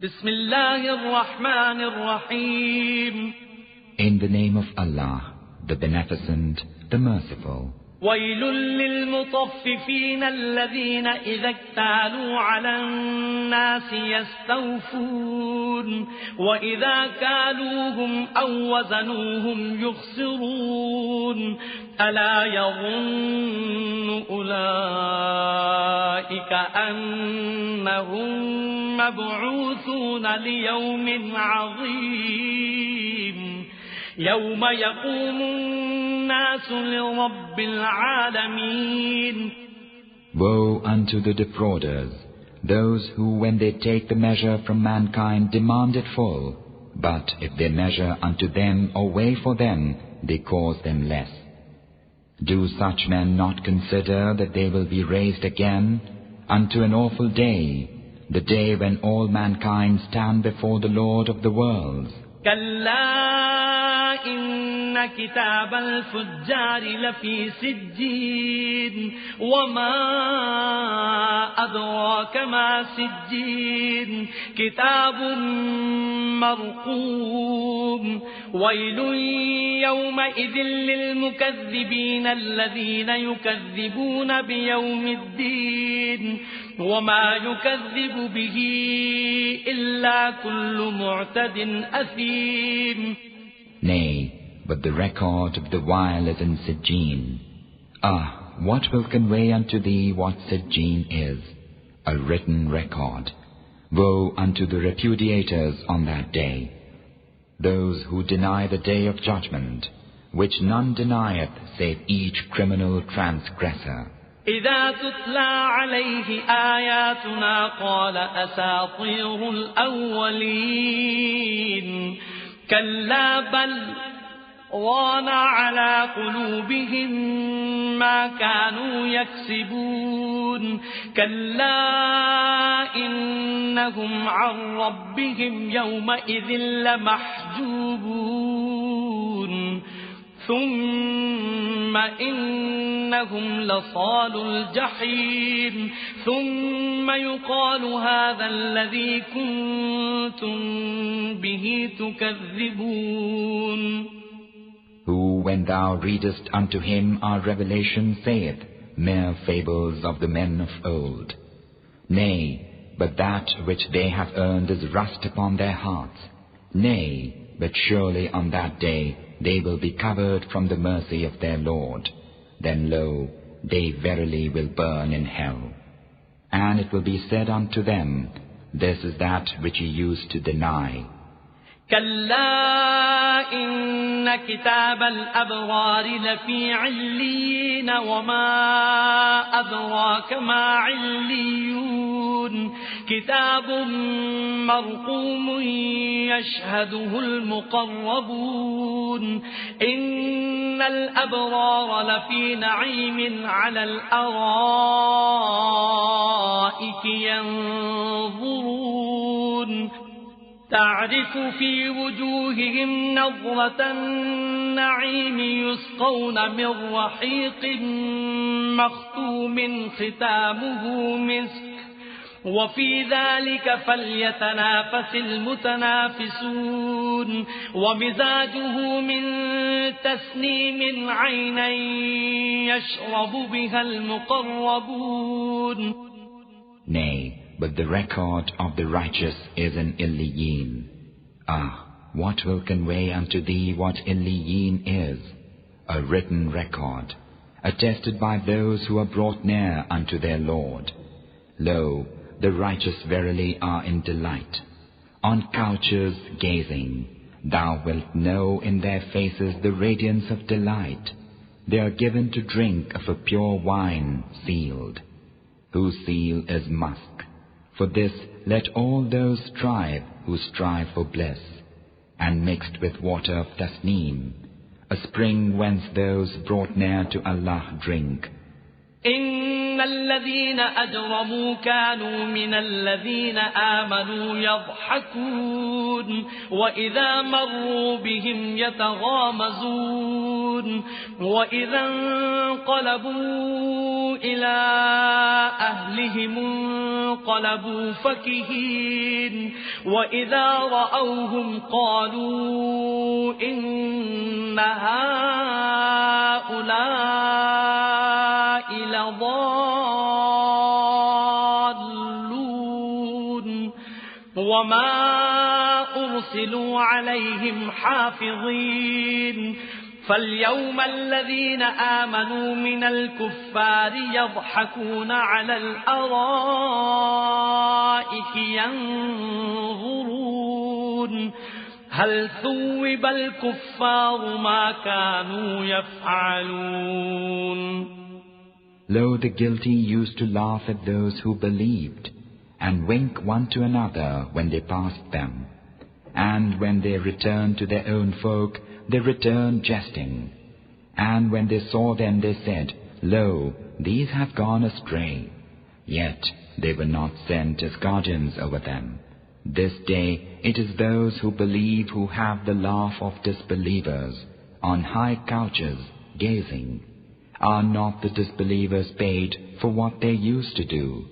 بسم الله الرحمن الرحيم. In the name of Allah, the Beneficent, the Merciful. ويل للمطففين الذين إذا اكتالوا على الناس يستوفون وإذا كالوهم أو وزنوهم يخسرون ألا يظن أولئك أنهم مبعوثون ليوم عظيم يوم يقوم الناس لرب العالمين. Woe unto the defrauders, those who when they take the measure from mankind demand it full, but if they measure unto them or weigh for them, they cause them less. Do such men not consider that they will be raised again unto an awful day, the day when all mankind stand before the Lord of the worlds? كلا إن كتاب الفجار لفي سجين وما أدراك ما سجين كتاب مرقوم ويل يومئذ للمكذبين الذين يكذبون بيوم الدين وما يكذب به إلا كل معتد أثيم. Nay, but the record of the vile is in Sijjin. Ah, what will convey unto thee what Sijjin is? A written record. Woe unto the repudiators on that day, those who deny the day of judgment, which none denieth save each criminal transgressor. إذا تتلى عليه آياتنا قال أساطير الأولين كلا بل ران على قلوبهم ما كانوا يكسبون كلا إنهم عن ربهم يومئذ لمحجوبون ثم إنهم لصالو الجحيم ثم يقال هذا الذي كنتم به تكذبون. Who, when thou readest unto him our revelation, saith, mere fables of the men of old. Nay, but that which they have earned is rust upon their hearts. Nay, but surely on that day they will be covered from the mercy of their Lord. Then lo, they verily will burn in hell. And it will be said unto them, this is that which ye used to deny. كلا إن كتاب الأبرار لفي عليين وما أدراك ما عليون كتاب مرقوم يشهده المقربون إن الأبرار لفي نعيم على الأرائك ينظرون تعرف في وجوههم نظرة النعيم يسقون من رحيق مختوم ختامه مسك وفي ذلك فليتنافس المتنافسون ومزاجه من تسنيم عينا يشرب بها المقربون. Nay, but the record of the righteous is in Illiyin. Ah, what will convey unto thee what Illiyin is? A written record, attested by those who are brought near unto their Lord. Lo, the righteous verily are in delight, on couches gazing. Thou wilt know in their faces the radiance of delight. They are given to drink of a pure wine sealed, whose seal is musk. For this let all those strive who strive for bliss, and mixed with water of tasneem, a spring whence those brought near to Allah drink. إن إن الذين أجرموا كانوا من الذين آمنوا يضحكون وإذا مروا بهم يتغامزون وإذا انقلبوا إلى أهلهم انقلبوا فكهين وإذا رأوهم قالوا إن هؤلاء لضالون وما أرسلوا عليهم حافظين فاليوم الذين آمنوا من الكفار يضحكون على الأرائك ينظرون هل ثوب الكفار ما كانوا يفعلون. Lo, the guilty used to laugh at those who believed, and wink one to another when they passed them. And when they returned to their own folk, they returned jesting. And when they saw them, they said, Lo, these have gone astray. Yet they were not sent as guardians over them. This day it is those who believe who have the laugh of disbelievers, on high couches, gazing. Are not the disbelievers paid for what they used to do?